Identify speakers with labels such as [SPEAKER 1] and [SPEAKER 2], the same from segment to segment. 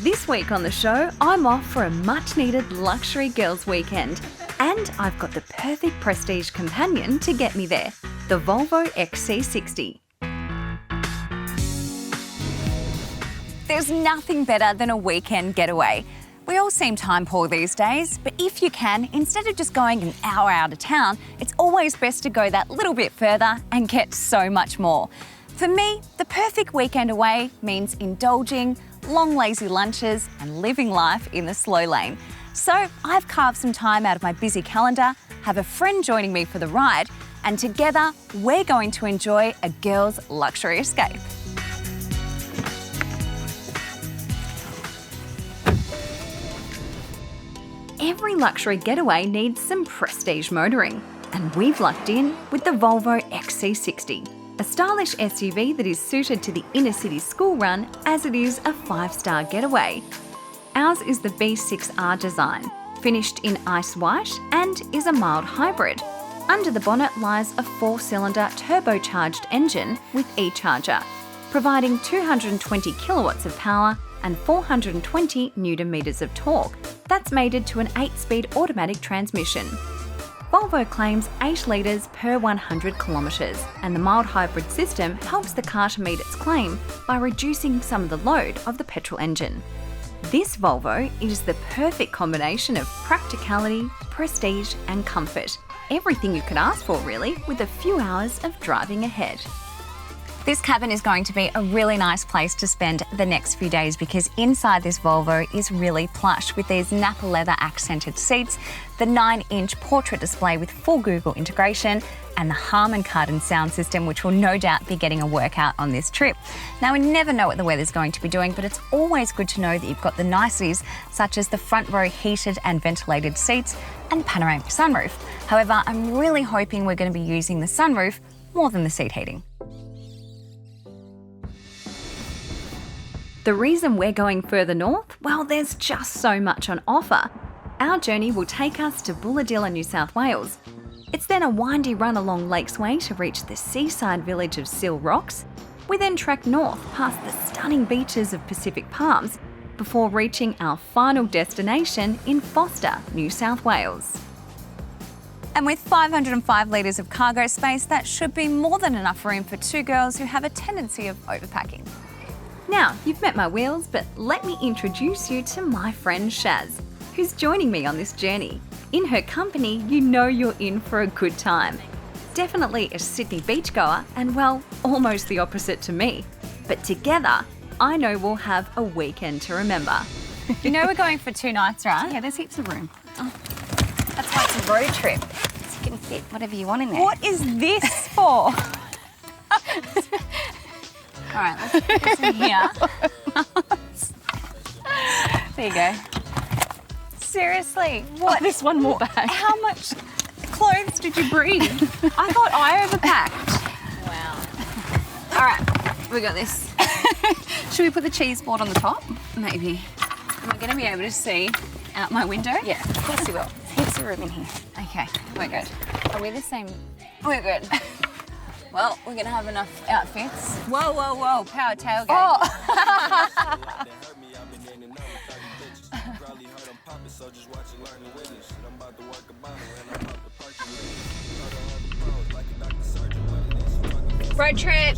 [SPEAKER 1] This week on the show, I'm off for a much-needed luxury girls' weekend. And I've got the perfect prestige companion to get me there, the Volvo XC60.
[SPEAKER 2] There's nothing better than a weekend getaway. We all seem time poor these days, but if you can, instead of just going an hour out of town, it's always best to go that little bit further and get so much more. For me, the perfect weekend away means indulging, long lazy lunches and living life in the slow lane. So I've carved some time out of my busy calendar, have a friend joining me for the ride, and together we're going to enjoy a girls' luxury escape.
[SPEAKER 1] Every luxury getaway needs some prestige motoring, and we've lucked in with the Volvo XC60, a stylish SUV that is suited to the inner city school run as it is a 5-star getaway. Ours is the B6R design, finished in ice white and is a mild hybrid. Under the bonnet lies a 4-cylinder turbocharged engine with e-charger, providing 220 kilowatts of power and 420 newton meters of torque. That's mated to an 8-speed automatic transmission. Volvo claims 8 litres per 100 kilometres, and the mild hybrid system helps the car to meet its claim by reducing some of the load of the petrol engine. This Volvo is the perfect combination of practicality, prestige and comfort. Everything you could ask for really, with a few hours of driving ahead.
[SPEAKER 2] This cabin is going to be a really nice place to spend the next few days because inside this Volvo is really plush with these Napa leather accented seats, the 9-inch portrait display with full Google integration, and the Harman Kardon sound system, which will no doubt be getting a workout on this trip. Now, we never know what the weather's going to be doing, but it's always good to know that you've got the niceties such as the front row heated and ventilated seats and the panoramic sunroof. However, I'm really hoping we're going to be using the sunroof more than the seat heating.
[SPEAKER 1] The reason we're going further north? Well, there's just so much on offer. Our journey will take us to Bulahdelah, New South Wales. It's then a windy run along Lakes Way to reach the seaside village of Seal Rocks. We then trek north past the stunning beaches of Pacific Palms before reaching our final destination in Foster, New South Wales.
[SPEAKER 2] And with 505 litres of cargo space, that should be more than enough room for 2 girls who have a tendency of overpacking.
[SPEAKER 1] Now, you've met my wheels, but let me introduce you to my friend Shaz, who's joining me on this journey. In her company, you know you're in for a good time. Definitely a Sydney beachgoer and, well, almost the opposite to me. But together, I know we'll have a weekend to remember.
[SPEAKER 2] You know we're going for 2 nights, right?
[SPEAKER 3] Yeah, there's heaps of room.
[SPEAKER 2] Oh, that's why it's a road trip.
[SPEAKER 3] So you can fit whatever you want in there.
[SPEAKER 2] What is this for? All right, let's put this in here. There you go. Seriously, what?
[SPEAKER 3] Oh, there's one more bag.
[SPEAKER 2] How much clothes did you bring? I thought I overpacked. Wow. All right, we got this.
[SPEAKER 3] Should we put the cheese board on the top?
[SPEAKER 2] Maybe. Am I going to be able to see out my window?
[SPEAKER 3] Yeah, of course you will. There's heaps of room in here.
[SPEAKER 2] Okay, we're good. Are we the same? We're good. Well, we're going to have enough outfits. Whoa, whoa, whoa, power tailgate.
[SPEAKER 3] Oh!
[SPEAKER 2] Road trip.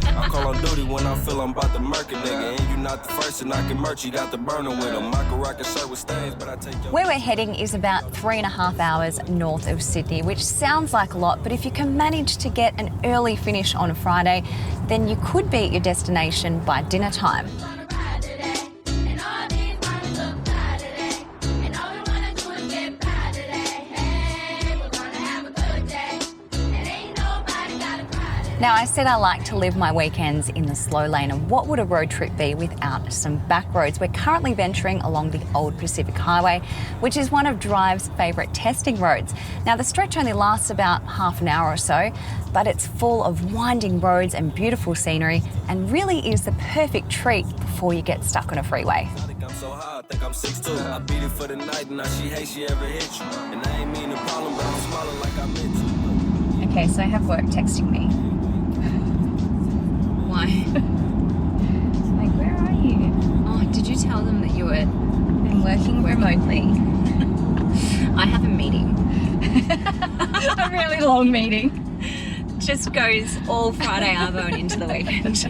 [SPEAKER 4] I call on duty when I feel I'm about to murk a nigga. And you not the first and I can merch, you got the burner with him. I can rock a shirt with stains, but I take your...
[SPEAKER 2] Where we're heading is about 3.5 hours north of Sydney, which sounds like a lot, but if you can manage to get an early finish on a Friday, then you could be at your destination by dinner time. Now, I said I like to live my weekends in the slow lane, and what would a road trip be without some back roads? We're currently venturing along the Old Pacific Highway, which is one of Drive's favourite testing roads. Now, the stretch only lasts about half an hour or so, but it's full of winding roads and beautiful scenery, and really is the perfect treat before you get stuck on a freeway.
[SPEAKER 4] I'm so high, I think I'm 6'2". I beat it for the night, now she hates she ever hit you. And I ain't mean a problem, but I'm smiling like I meant to.
[SPEAKER 2] Okay, so I have work texting me. Why?
[SPEAKER 3] Like, where are you?
[SPEAKER 2] Oh, did remotely. I have a meeting. A really long meeting. Just goes all Friday Arvo and into the weekend.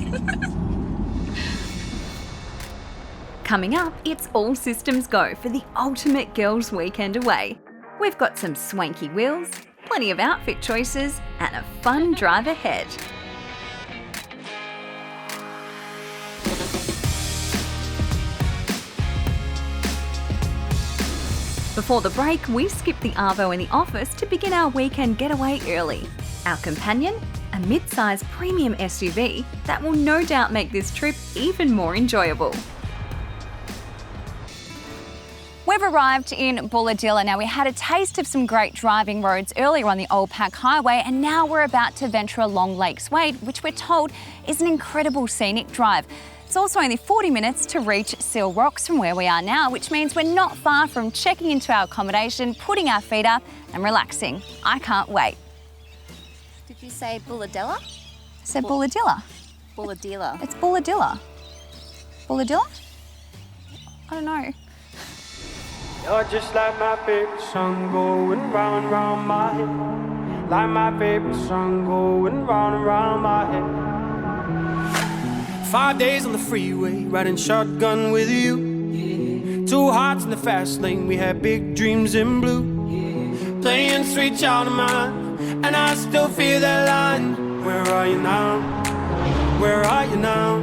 [SPEAKER 1] Coming up, it's all systems go for the ultimate girls' weekend away. We've got some swanky wheels, plenty of outfit choices, and a fun drive ahead. Before the break, we skipped the Arvo in the office to begin our weekend getaway early. Our companion, a mid-size premium SUV that will no doubt make this trip even more enjoyable.
[SPEAKER 2] We've arrived in Bulahdelah. Now, we had a taste of some great driving roads earlier on the Old Pack Highway, and now we're about to venture along Lakes Wade, which we're told is an incredible scenic drive. It's also only 40 minutes to reach Seal Rocks from where we are now, which means we're not far from checking into our accommodation, putting our feet up and relaxing. I can't wait.
[SPEAKER 3] Did you say Bulahdelah?
[SPEAKER 2] I said Bulahdelah.
[SPEAKER 3] Bulahdelah.
[SPEAKER 2] It's Bulahdelah. Bulahdelah? I don't know.
[SPEAKER 5] You're just like my favorite song going round and round my head. Like my favorite song going round and round my head. 5 days on the freeway, riding shotgun with you. 2 hearts in the fast lane, we had big dreams in blue. Playing sweet child of mine, and I still feel that line. Where are you now? Where are you now?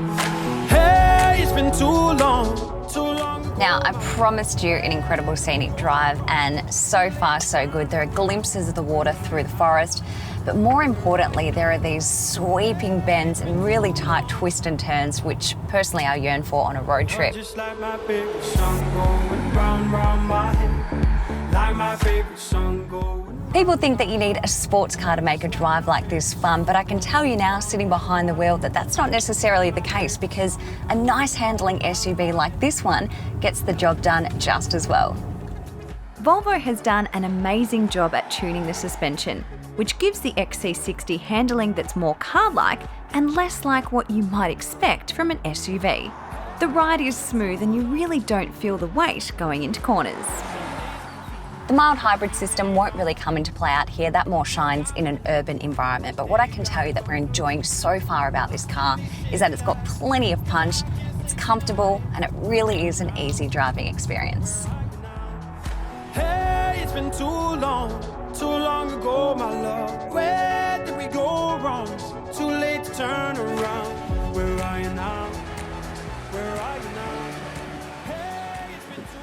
[SPEAKER 5] Hey, it's been too long, too long.
[SPEAKER 2] Now, I promised you an incredible scenic drive, and so far so good. There are glimpses of the water through the forest, but more importantly, there are these sweeping bends and really tight twists and turns, which personally I yearn for on a road trip.
[SPEAKER 5] Just like my favorite song going round, round my head. Like my favorite song going.
[SPEAKER 2] People think that you need a sports car to make a drive like this fun, but I can tell you now, sitting behind the wheel, that that's not necessarily the case, because a nice handling SUV like this one gets the job done just as well.
[SPEAKER 1] Volvo has done an amazing job at tuning the suspension, which gives the XC60 handling that's more car-like and less like what you might expect from an SUV. The ride is smooth and you really don't feel the weight going into corners.
[SPEAKER 2] The mild hybrid system won't really come into play out here. That more shines in an urban environment. But what I can tell you that we're enjoying so far about this car is that it's got plenty of punch, it's comfortable, and it really is an easy driving experience.
[SPEAKER 5] Hey, it's been too long ago, my love. Where did we go wrong? Too late to turn around. Where are you now? Where are you now? Hey, it's been too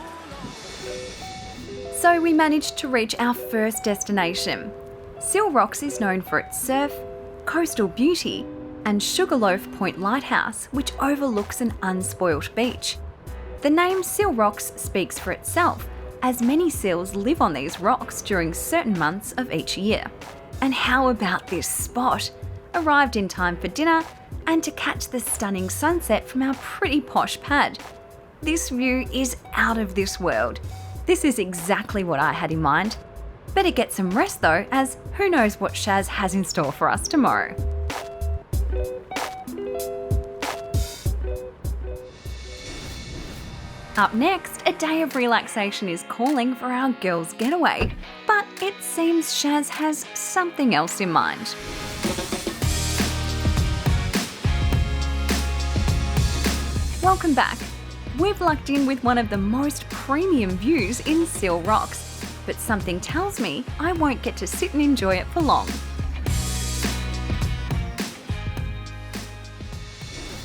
[SPEAKER 5] long.
[SPEAKER 1] So we managed to reach our first destination. Seal Rocks is known for its surf, coastal beauty, and Sugarloaf Point Lighthouse, which overlooks an unspoilt beach. The name Seal Rocks speaks for itself, as many seals live on these rocks during certain months of each year. And how about this spot? Arrived in time for dinner and to catch the stunning sunset from our pretty posh pad. This view is out of this world. This is exactly what I had in mind. Better get some rest though, as who knows what Shaz has in store for us tomorrow. Up next, a day of relaxation is calling for our girls' getaway, but it seems Shaz has something else in mind. Welcome back. We've lucked in with one of the most premium views in Seal Rocks, but something tells me I won't get to sit and enjoy it for long.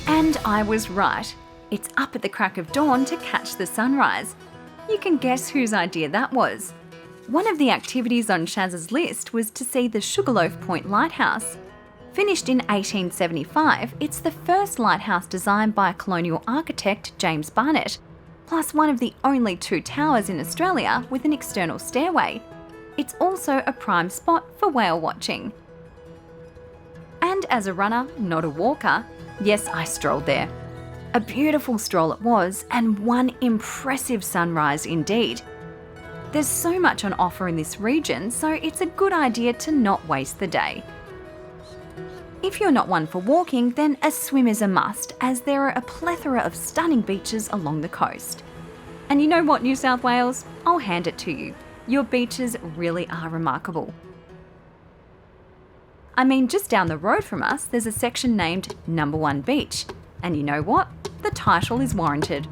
[SPEAKER 1] And I was right. It's up at the crack of dawn to catch the sunrise. You can guess whose idea that was. One of the activities on Shaz's list was to see the Sugarloaf Point Lighthouse. Finished in 1875, it's the first lighthouse designed by colonial architect James Barnett, plus one of the only 2 towers in Australia with an external stairway. It's also a prime spot for whale watching. And as a runner, not a walker, yes, I strolled there. A beautiful stroll it was, and one impressive sunrise indeed. There's so much on offer in this region, so it's a good idea to not waste the day. If you're not one for walking, then a swim is a must, as there are a plethora of stunning beaches along the coast. And you know what, New South Wales? I'll hand it to you. Your beaches really are remarkable. I mean, just down the road from us, there's a section named Number 1 Beach. And you know what? The title is warranted.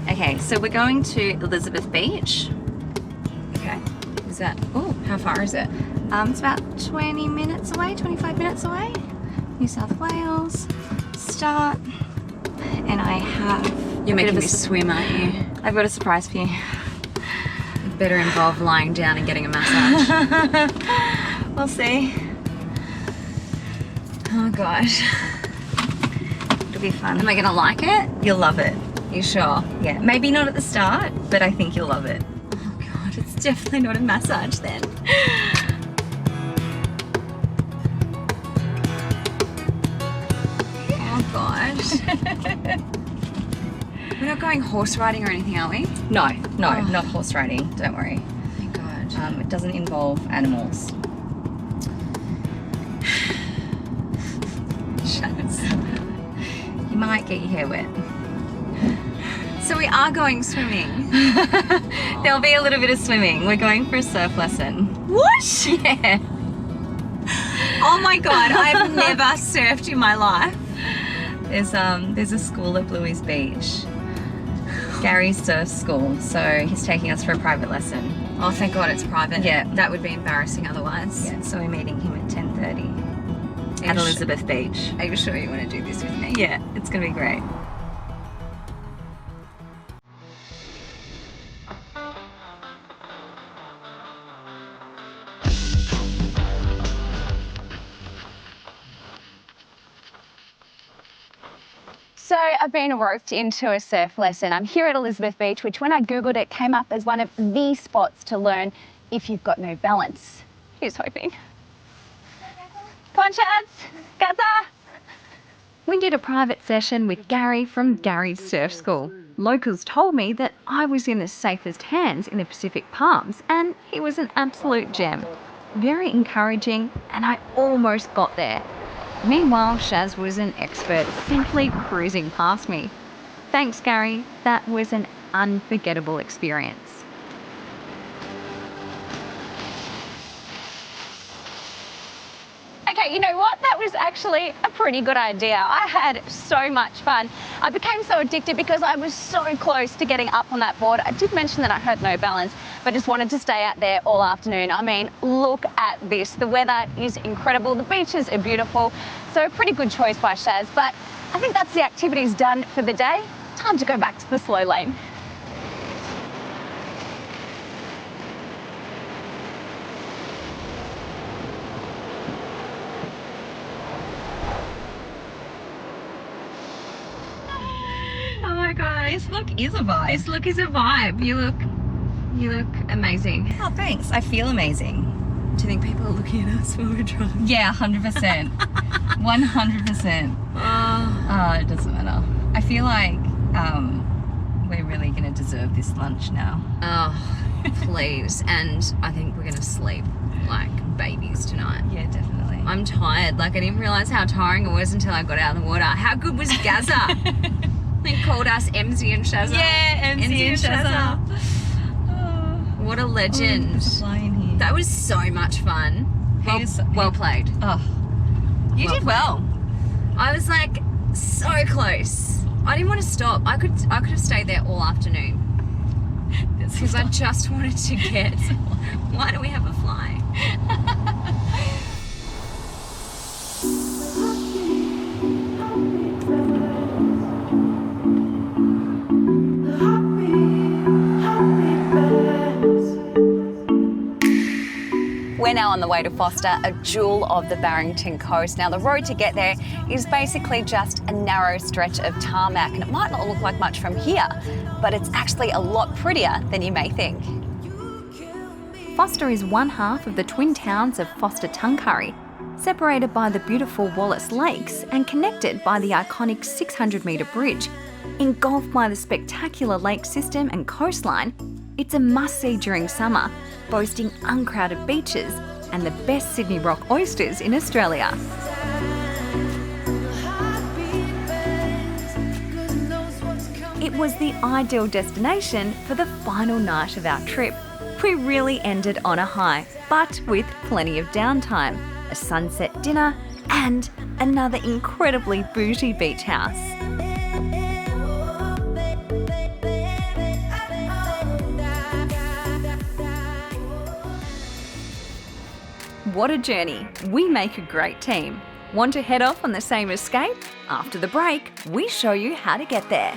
[SPEAKER 2] Okay, so we're going to Elizabeth Beach. Okay, is that, oh, how far is it? It's about 20 minutes away, 25 minutes away. New South Wales, start. And I have... You're making me swim, aren't you? I've got a surprise for you. It better involve lying down and getting a massage. We'll see. Oh gosh. It'll be fun. Am I gonna like it? You'll love it. You sure? Yeah, maybe not at the start, but I think you'll love it. Oh God, it's definitely not a massage then. Oh gosh. We're not going horse riding or anything, are we?
[SPEAKER 3] No, not horse riding. Don't worry.
[SPEAKER 2] Thank God.
[SPEAKER 3] It doesn't involve animals.
[SPEAKER 2] Shucks.
[SPEAKER 3] You might get your hair wet.
[SPEAKER 2] So we are going swimming.
[SPEAKER 3] There'll be a little bit of swimming. We're going for a surf lesson.
[SPEAKER 2] What?
[SPEAKER 3] Yeah.
[SPEAKER 2] Oh my God, I've never surfed in my life.
[SPEAKER 3] There's a school at Bluey's Beach. Gary's surf school, so he's taking us for a private lesson.
[SPEAKER 2] Oh, thank God it's private.
[SPEAKER 3] Yeah.
[SPEAKER 2] That would be embarrassing otherwise.
[SPEAKER 3] Yeah, so we're meeting him at 10:30 at Elizabeth Beach.
[SPEAKER 2] Are you sure you want to do this with me?
[SPEAKER 3] Yeah, it's gonna be great.
[SPEAKER 6] So I've been roped into a surf lesson. I'm here at Elizabeth Beach, which when I Googled it came up as one of the spots to learn if you've got no balance. Here's hoping. Come on, Chads, Gaza.
[SPEAKER 1] We did a private session with Gary from Gary's Surf School. Locals told me that I was in the safest hands in the Pacific Palms, and he was an absolute gem. Very encouraging, and I almost got there. Meanwhile, Shaz was an expert, simply cruising past me. Thanks, Gary. That was an unforgettable experience.
[SPEAKER 6] Okay, you know what? That was actually a pretty good idea. I had so much fun. I became so addicted because I was so close to getting up on that board. I did mention that I had no balance, but just wanted to stay out there all afternoon. I mean, look at this. The weather is incredible. The beaches are beautiful. So a pretty good choice by Shaz, but I think that's the activities done for the day. Time to go back to the slow lane.
[SPEAKER 3] Oh my God, this look is a vibe.
[SPEAKER 2] This look is a vibe. You look amazing.
[SPEAKER 3] Oh, thanks. I feel amazing.
[SPEAKER 2] Do you think people are looking at us while we're driving?
[SPEAKER 3] Yeah, 100%. 100%. Oh, it doesn't matter. I feel like we're really going to deserve this lunch now.
[SPEAKER 2] Oh, please. And I think we're going to sleep like babies tonight.
[SPEAKER 3] Yeah, definitely.
[SPEAKER 2] I'm tired. Like, I didn't realise how tiring it was until I got out of the water. How good was Gaza? They called us MZ and Shazza.
[SPEAKER 3] Yeah, MZ and Shazza. Oh,
[SPEAKER 2] what a legend.
[SPEAKER 3] flying here.
[SPEAKER 2] That was so much fun. Well played.
[SPEAKER 3] Oh, you did well.
[SPEAKER 2] I was like so close. I didn't want to stop. I could have stayed there all afternoon because I just wanted to get. Why do we have a fly?
[SPEAKER 6] We're now on the way to Foster, a jewel of the Barrington Coast. Now, the road to get there is basically just a narrow stretch of tarmac, and it might not look like much from here, but it's actually a lot prettier than you may think.
[SPEAKER 1] Foster is one half of the twin towns of Foster Tuncurry, separated by the beautiful Wallace Lakes and connected by the iconic 600-metre bridge. Engulfed by the spectacular lake system and coastline, it's a must-see during summer, boasting uncrowded beaches and the best Sydney rock oysters in Australia. It was the ideal destination for the final night of our trip. We really ended on a high, but with plenty of downtime, a sunset dinner, and another incredibly bougie beach house. What a journey! We make a great team. Want to head off on the same escape? After the break, we show you how to get there.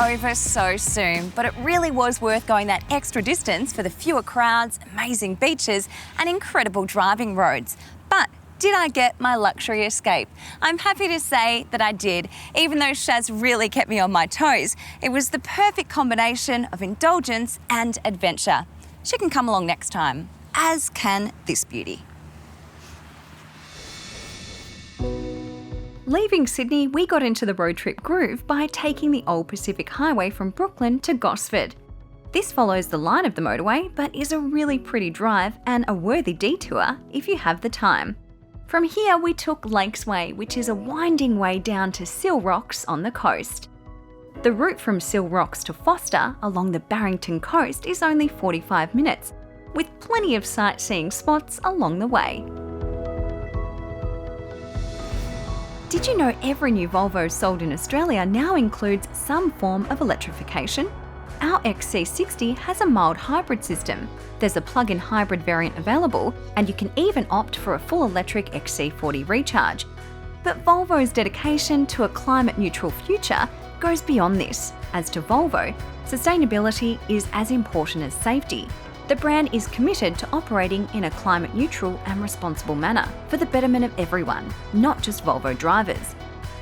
[SPEAKER 2] Over so soon, but it really was worth going that extra distance for the fewer crowds, amazing beaches and incredible driving roads. But did I get my luxury escape? I'm happy to say that I did, even though Shaz really kept me on my toes. It was the perfect combination of indulgence and adventure. She can come along next time, as can this beauty.
[SPEAKER 1] Leaving Sydney, we got into the road trip groove by taking the Old Pacific Highway from Brooklyn to Gosford. This follows the line of the motorway, but is a really pretty drive and a worthy detour if you have the time. From here, we took Lakes Way, which is a winding way down to Seal Rocks on the coast. The route from Seal Rocks to Foster along the Barrington coast is only 45 minutes, with plenty of sightseeing spots along the way. Did you know every new Volvo sold in Australia now includes some form of electrification? Our XC60 has a mild hybrid system. There's a plug-in hybrid variant available, and you can even opt for a full electric XC40 recharge. But Volvo's dedication to a climate-neutral future goes beyond this. As to Volvo, sustainability is as important as safety. The brand is committed to operating in a climate-neutral and responsible manner for the betterment of everyone, not just Volvo drivers.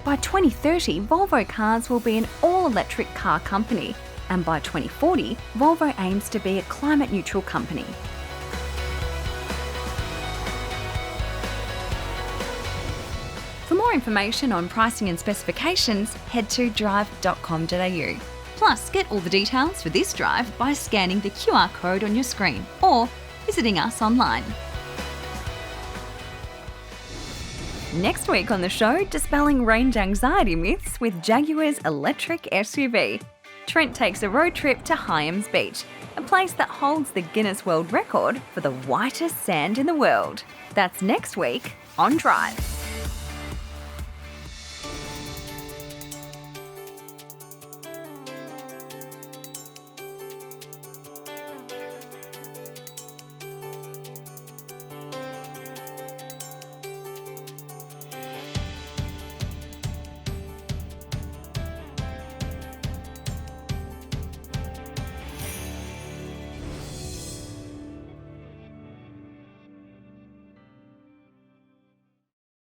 [SPEAKER 1] By 2030, Volvo Cars will be an all-electric car company, and by 2040, Volvo aims to be a climate-neutral company. For more information on pricing and specifications, head to drive.com.au. Plus, get all the details for this drive by scanning the QR code on your screen or visiting us online. Next week on the show, dispelling range anxiety myths with Jaguar's electric SUV. Trent takes a road trip to Hyams Beach, a place that holds the Guinness World Record for the whitest sand in the world. That's next week on Drive.